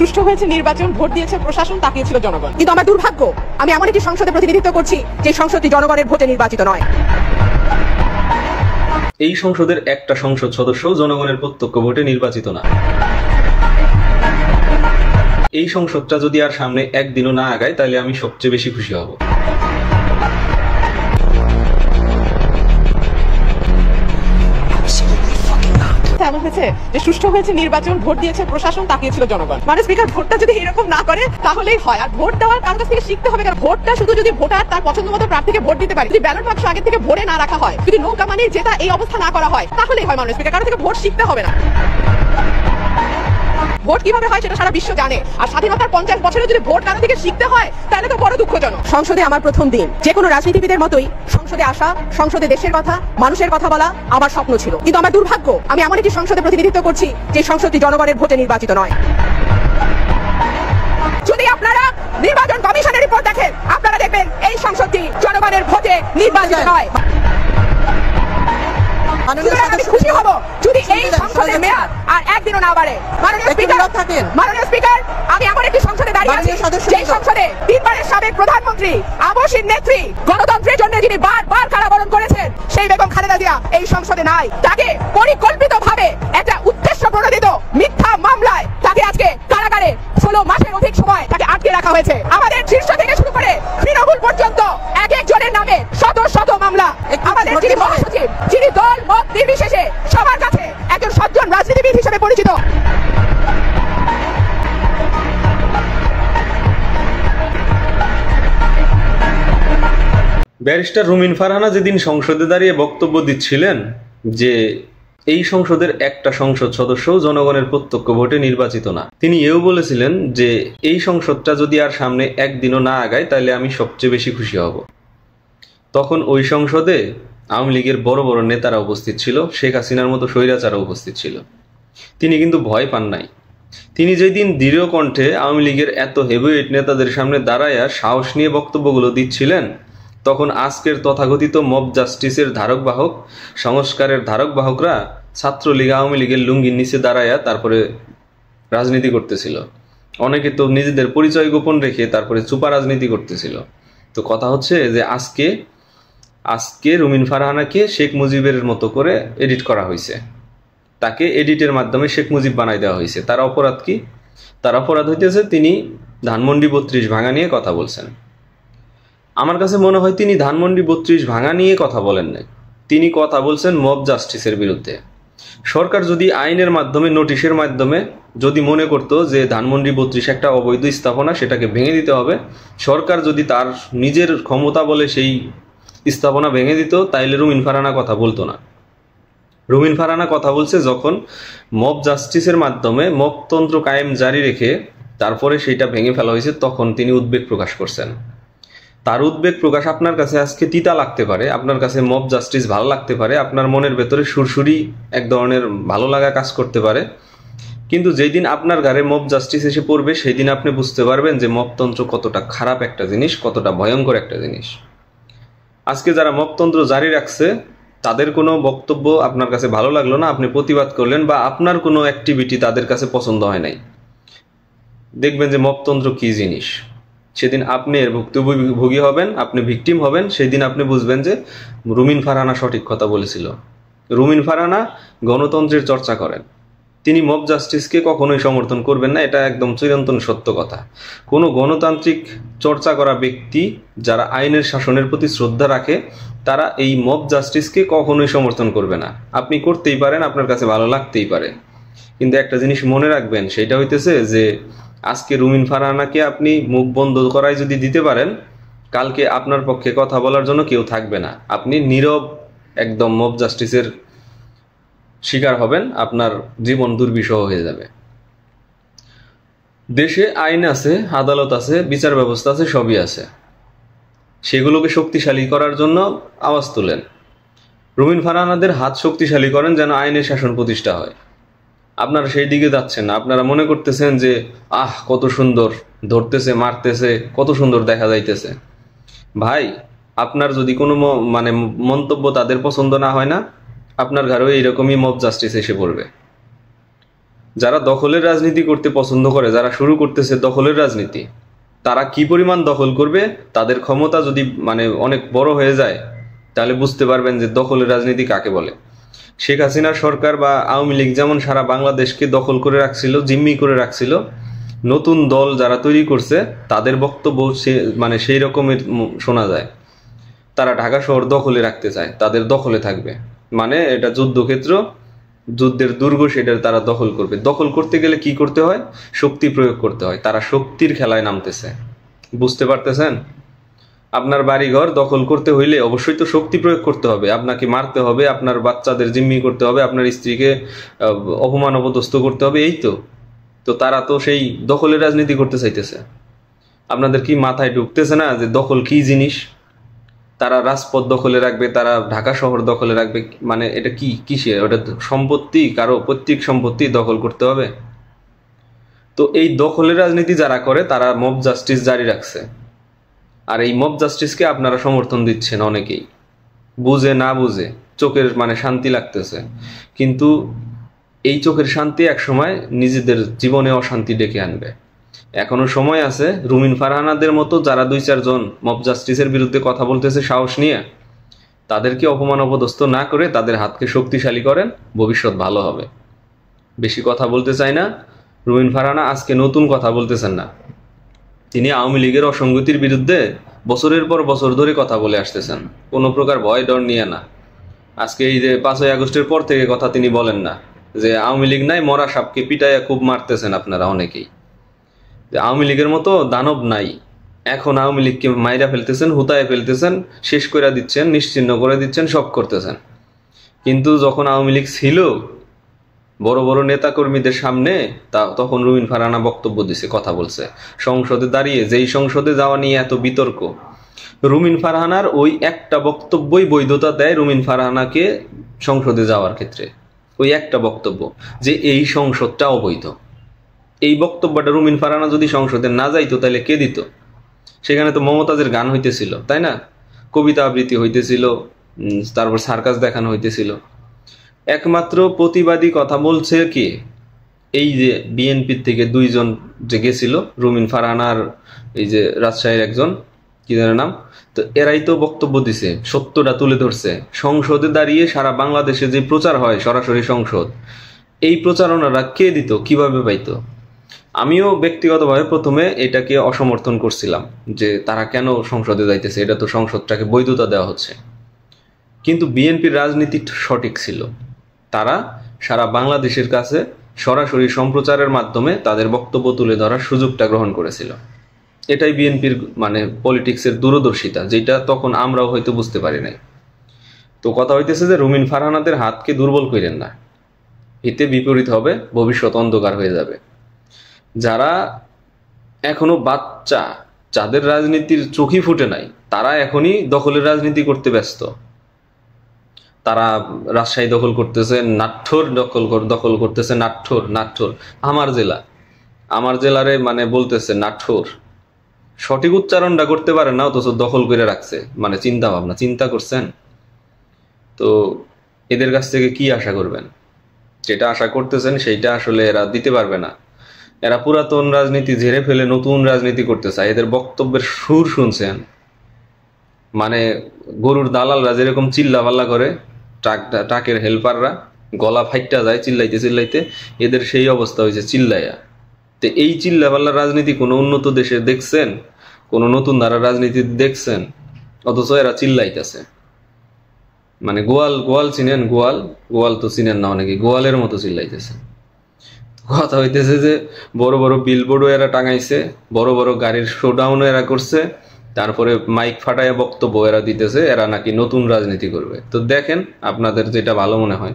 সুষ্ঠু হয়েছে নির্বাচন, ভোট দিয়েছে প্রশাসন, তাকিয়েছিল জনগণ। কিন্তু আমার দুর্ভাগ্য, আমি এমন একটি সংসদে প্রতিনিধিত্ব করছি যে সংসদটি জনগণের ভোটে নির্বাচিত নয়। এই সংসদের একটা সংসদ সদস্য জনগণের প্রত্যক্ষ ভোটে নির্বাচিত না। এই সংসদটা যদি আর সামনে একদিনও না আগায় তাহলে আমি সবচেয়ে বেশি খুশি হব। এমন হয়েছে যে সুষ্ঠু হয়েছে নির্বাচন, ভোট দিয়েছে প্রশাসন, তাকিয়েছিল জনগণ। মানে স্পিকার ভোটটা যদি এরকম না করে তাহলেই হয়। আর ভোট দেওয়ার কারণ থেকে শিখতে হবে, কারণ ভোটটা শুধু যদি ভোটার তার পছন্দ মতো প্রার্থীকে ভোট দিতে পারে, যদি ব্যালট বাক্স আগে থেকে ভরে না রাখা হয়, যদি নৌকা মানে জেতা এই অবস্থা না করা হয়, তাহলেই হয় মানুষ স্পিকার। কারণ থেকে ভোট শিখতে হবে না। ভোট কিভাবে হয় সেটা সারা বিশ্ব জানে। আর স্বাধীনতার 50 বছরে যদি ভোট কারো থেকে শিখতে হয় তাহলে তো বড় দুঃখজনক। সংসদে আমার প্রথম দিন। যে কোনো রাজনীতিবিদের মতোই সংসদে আসা, সংসদে দেশের কথা, মানুষের কথা বলা আমার স্বপ্ন ছিল। কিন্তু আমার দুর্ভাগ্য, আমি এমন একটি সংসদে প্রতিনিধিত্ব করছি যে সংসদটি জনগণের ভোটে নির্বাচিত নয়। যদি আপনারা নির্বাচন কমিশনের রিপোর্ট দেখেন, আপনারা দেখবেন এই সংসদটি জনগণের ভোটে নির্বাচিত নয়। আমি খুশি হব যদি এই সংসদের মেয়াদ আর একদিনও না বাড়ে। মাননীয় স্পিকার, আমি এমন একটি সংসদে দাঁড়িয়ে আছি যে সংসদে 3 বারের সাবেক প্রধানমন্ত্রী, আবশ্যিক নেত্রী, গণতন্ত্রের জন্য যিনি বারবার কারাবরণ করেছেন সেই বেগম খালেদা জিয়া এই সংসদে নাই। তাকে পরিকল্পিতভাবে একটা উদ্দেশ্য প্রণোদিত মিথ্যা মামলায় তাকে আজকে কারাগারে 16 মাসের অধিক সময় তাকে আটকে রাখা হয়েছে। আমাদের শীর্ষ থেকে শুরু করে তৃণমূল পর্যন্ত এক একজনের নামে শত শত মামলা। আমাদের যিনি মহাসচিব, যিনি দল মত নির্বিশেষে সবার কাছে একজন সজ্জন রাজনীতিবিদ হিসেবে পরিচিত, ব্যারিস্টার রুমিন ফারহানা যেদিন সংসদে দাঁড়িয়ে বক্তব্য দিচ্ছিলেন যে এই সংসদের একটা সংসদ সদস্য জনগণের প্রত্যক্ষ ভোটে নির্বাচিত না, তিনি এও বলেছিলেন যে এই সংসদটা যদি আর সামনে একদিনও না আগায় তাহলে আমি সবচেয়ে বেশি খুশি হব। তখন ওই সংসদে আওয়ামী লীগের বড় বড় নেতারা উপস্থিত ছিল, শেখ হাসিনার মতো স্বৈরাচারও উপস্থিত ছিল। তিনি কিন্তু ভয় পান নাই। তিনি যেদিন দৃঢ় কণ্ঠে আওয়ামী লীগের এত হেভিওয়েট নেতাদের সামনে দাঁড়াইয়া সাহস নিয়ে বক্তব্যগুলো দিচ্ছিলেন, তখন আজকের তথাকথিত মব জাস্টিসের ধারক বাহক, সংস্কারের ধারক বাহকরা ছাত্রলীগ আওয়ামী লীগের লুঙ্গির নিচে দাঁড়াইয়া তারপরে রাজনীতি করতেছিল। অনেকে তো নিজেদের পরিচয় গোপন রেখে তারপরে চুপা রাজনীতি করতেছিল। তো কথা হচ্ছে যে আজকে রুমিন ফারহানাকে শেখ মুজিবের মতো করে এডিট করা হয়েছে। তাকে এডিটের মাধ্যমে শেখ মুজিব বানাই দেওয়া হয়েছে। তার অপরাধ কি? তার অপরাধ হইতেছে তিনি ধানমন্ডি 32 ভাঙা নিয়ে কথা বলছেন। আমার কাছে মনে হয় তিনি ধানমন্ডি 32 ভাঙা নিয়ে কথা বলেন নাই, তিনি কথা বলছেন মব জাস্টিসের বিরুদ্ধে। সরকার যদি আইনের মাধ্যমে, নোটিশের মাধ্যমে যদি মনে করতো যে ধানমন্ডি 32 একটা অবৈধ স্থাপনা, সেটাকে ভেঙে দিতে হবে, সরকার যদি তার নিজের ক্ষমতা বলে সেই স্থাপনা ভেঙে দিত, তাইলে রুমিন ফারহানা কথা বলতো না। রুমিন ফারহানা কথা বলছে যখন মব জাস্টিসের মাধ্যমে মবতন্ত্র কায়েম জারি রেখে তারপরে সেইটা ভেঙে ফেলা হয়েছে, তখন তিনি উদ্বেগ প্রকাশ করছেন। তার উদ্বেগ প্রকাশ আপনার কাছে আজকে তিতা লাগতে পারে, আপনার কাছে মব জাস্টিস ভালো লাগতে পারে, আপনার মনের ভেতরে সুরসুরি এক ধরনের ভালো লাগা কাজ করতে পারে, কিন্তু যেই দিন আপনার ঘরে মব জাস্টিস এসে পড়বে সেই দিন আপনি বুঝতে পারবেন যে মবতন্ত্র কতটা খারাপ একটা জিনিস, কতটা ভয়ঙ্কর একটা জিনিস। আজকে যারা মবতন্ত্র জারি রাখছে তাদের কোনো বক্তব্য আপনার কাছে ভালো লাগলো না, আপনি প্রতিবাদ করলেন, বা আপনার কোনো অ্যাক্টিভিটি তাদের কাছে পছন্দ হয় নাই, দেখবেন যে মবতন্ত্র কি জিনিস। সেদিন আপনি এর ভুক্তভোগী হবেন, আপনি ভিকটিম হবেন। সেই দিন আপনি বুঝবেন যে রুমিন ফারহানা সঠিক কথা বলেছিল। রুমিন ফারহানা গণতন্ত্রের চর্চা করেন, তিনি মব জাস্টিসকে কখনোই সমর্থন করবেন না, এটা একদম চিরন্তন সত্য কথা। কোনো গণতান্ত্রিক চর্চা করা ব্যক্তি যারা আইনের শাসনের প্রতি শ্রদ্ধা রাখে তারা এই মব জাস্টিসকে কখনোই সমর্থন করবে না। আপনি করতেই পারেন, আপনার কাছে ভালো লাগতেই পারে, কিন্তু একটা জিনিস মনে রাখবেন, সেটা হইতেছে যে আজকে রুমিন ফারহানাকে আপনি মুখ বন্ধ করায় যদি দিতে পারেন, কালকে আপনার পক্ষে কথা বলার জন্য কেউ থাকবে না। আপনি নীরব একদম মব জাস্টিসের শিকার হবেন, আপনার জীবন দুর্বিষহ হয়ে যাবে। দেশে আইন আছে, আদালত আছে, বিচার ব্যবস্থা আছে, সবই আছে। সেগুলোকে শক্তিশালী করার জন্য আওয়াজ তুলেন। রুমিন ফারহানাদের হাত শক্তিশালী করেন যেন আইনের শাসন প্রতিষ্ঠা হয়। আপনারা সেই দিকে যাচ্ছেন না, আপনারা মনে করতেছেন যে কত সুন্দর ধরতেছে, মারতেছে, কত সুন্দর দেখা যাইতেছে। ভাই, আপনার যদি কোনো মন্তব্য তাদের পছন্দ না হয় না, আপনার ঘরেও এইরকমই মব জাস্টিস এসে পড়বে। যারা দখলের রাজনীতি করতে পছন্দ করে, যারা শুরু করতেছে দখলের রাজনীতি, তারা কি পরিমাণ দখল করবে, তাদের ক্ষমতা যদি মানে অনেক বড় হয়ে যায়, তাহলে বুঝতে পারবেন যে দখলের রাজনীতি কাকে বলে। শেখ হাসিনার সরকার বা আওয়ামী লীগ যেমন সারা বাংলাদেশকে দখল করে রাখছিল, জিম্মি করে রাখছিল, নতুন দল যারা তৈরি করছে তাদের বক্তব্য মানে সেই রকমের শোনা যায়। তারা ঢাকা শহর দখলে রাখতে চায়, তাদের দখলে থাকবে, মানে এটা যুদ্ধক্ষেত্র, যুদ্ধের দুর্গ, সেটা তারা দখল করবে। দখল করতে গেলে কি করতে হয়? শক্তি প্রয়োগ করতে হয়। তারা শক্তির খেলায় নামতেছে, বুঝতে পারতেছেন? আপনার বাড়িঘর দখল করতে হইলে অবশ্যই তো শক্তি প্রয়োগ করতে হবে, আপনাকে মারতে হবে, আপনার বাচ্চাদের জিম্মি করতে হবে, আপনার স্ত্রীকে অপমান অপদস্থ করতে হবে, এই তো। তো তারা তো সেই দখলের রাজনীতি করতে চাইতেছে। আপনাদের কি মাথায় ঢুকতেছে না যে দখল কি জিনিস? তারা রাজপথ দখলে রাখবে, তারা ঢাকা শহর দখলে রাখবে, মানে এটা কি কিসের? ওটা সম্পত্তি, কারো পৈতৃক সম্পত্তি দখল করতে হবে। তো এই দখলের রাজনীতি যারা করে তারা মব জাস্টিস জারি রাখছে, আর এই মব জাস্টিসকে আপনারা সমর্থন দিচ্ছেন অনেকেই, বুঝে না বুঝে। চোখের মানে শান্তি লাগতেছে, কিন্তু এই চোখের শান্তি একসময় নিজেদের জীবনে অশান্তি ডেকে আনবে। এখনো সময় আছে। রুমিন ফারহানাদের মতো যারা 2-4 জন মব জাস্টিসের বিরুদ্ধে কথা বলতেছে সাহস নিয়ে, তাদেরকে অপমান অপদস্থ না করে তাদের হাতকে শক্তিশালী করেন, ভবিষ্যৎ ভালো হবে। বেশি কথা বলতে চাই না। রুমিন ফারহানা আজকে নতুন কথা বলতেছেন না, তিনি আওয়ামী লীগের অসঙ্গতির বিরুদ্ধে বছরের পর বছর ধরে কথা বলে আসতেছেন, কোনো প্রকার ভয় ডর নিয়ে না। আজকে এই যে 5ই আগস্টের পর থেকে কথা তিনি বলেন না যে আওয়ামী লীগ নাই, মরা সাপকে পিটাইয়া খুব মারতেছেন আপনারা অনেকেই, যে আওয়ামী লীগের মতো দানব নাই। এখন আওয়ামী লীগকে মাইরা ফেলতেছেন, হুতায় ফেলতেছেন, শেষ করে দিচ্ছেন, নিশ্চিহ্ন করে দিচ্ছেন, সব করতেছেন। কিন্তু যখন আওয়ামী লীগ ছিল বড় বড় নেতাকর্মীদের সামনে, তখন রুমিন ফারহানা বক্তব্য দিছে, কথা বলছে সংসদে দাঁড়িয়ে। যেই সংসদে যাওয়া নিয়ে এত বিতর্ক, রুমিন ফারহানার ওই একটা বক্তব্যই বৈধতা দেয় রুমিন ফারহানাকে সংসদে যাওয়ার ক্ষেত্রে। ওই একটা বক্তব্য, যে এই সংসদটা অবৈধ। এই বক্তব্যটা রুমিন ফারহানা যদি সংসদে না যাইতো তাহলে কে দিত? সেখানে তো মমতাজের গান হইতেছিল, তাই না? কবিতা আবৃত্তি হইতেছিল, তারপর সার্কাস দেখানো হইতেছিল। একমাত্র প্রতিবাদী কথা বলছে কি? এই যে বিএনপির থেকে 2 জন যে গেছিল, রুমিন ফারহানার এই যে রাজশাহীর একজন, কি জানেন নাম, তো এরাই তো বক্তব্য দিছে, সত্যটা তুলে ধরছে। সংসদে দাঁড়িয়ে সারা বাংলাদেশে যে প্রচার হয় সরাসরি সংসদ, এই প্রচারণারা কে দিত, কিভাবে পাইতো? আমিও ব্যক্তিগতভাবে প্রথমে এটাকে অসমর্থন করছিলাম যে তারা কেন সংসদে যাইতেছে, এটা তো সংসদটাকে বৈধতা দেওয়া হচ্ছে। কিন্তু বিএনপির রাজনীতি সঠিক ছিল, তারা সারা বাংলাদেশের কাছে সরাসরি সম্প্রচারের মাধ্যমে তাদের বক্তব্য তুলে ধরার সুযোগটা গ্রহণ করেছিল। এটাই বিএনপির মানে পলিটিক্সের দূরদর্শিতা, যেটা তখন আমরাও হয়তো বুঝতে পারি নাই। তো কথা হইতেছে যে রুমিন ফারহানাদের হাতকে দুর্বল করেন না, এতে বিপরীত হবে, ভবিষ্যৎ অন্ধকার হয়ে যাবে। যারা এখনো বাচ্চা, যাদের রাজনীতির চোখই ফুটে নাই, তারা এখনই দখলের রাজনীতি করতে ব্যস্ত। তারা রাজশাহী দখল করতেছে, নাট্যর দখল করতেছে, নাট্যর আমার জেলারে মানে বলতেছে নাট্যর। সঠিক উচ্চারণটা করতে পারে না, অথচ দখল করে রাখছে। মানে চিন্তা করছেন? তো এদের কাছ থেকে কি আশা করবেন? যেটা আশা করতেছেন সেইটা আসলে এরা দিতে পারবে না। এরা পুরাতন রাজনীতি ঝেড়ে ফেলে নতুন রাজনীতি করতে চায়। এদের বক্তব্যের সুর শুনছেন? মানে গরুর দালালরা যেরকম চিল্লাপাল্লা করে, ট্রাকের হেল্পাররা গলা ফাইটটা যায় চিল্লাইতে, এদের সেই অবস্থা হয়েছে চিল্লাইয়া। তো এই চিল্লাপাল্লার রাজনীতি কোনো উন্নত দেশে দেখছেন? কোনো নতুন ধারার রাজনীতি দেখছেন? অথচ এরা চিল্লাইতেছে। মানে গোয়াল চিনেন? গোয়াল তো চিনেন না অনেকে, গোয়ালের মতো চিল্লাইতেছে। কথা হইতেছে যে বড় বড় বিলবোর্ডও এরা টাঙাইছে, বড় বড় গাড়ির শোডাউনও এরা করছে, তারপরে মাইক ফাটাইয়া বক্তব্য এরা দিতেছে, এরা নাকি নতুন রাজনীতি করবে। তো দেখেন আপনাদের যেটা ভালো মনে হয়।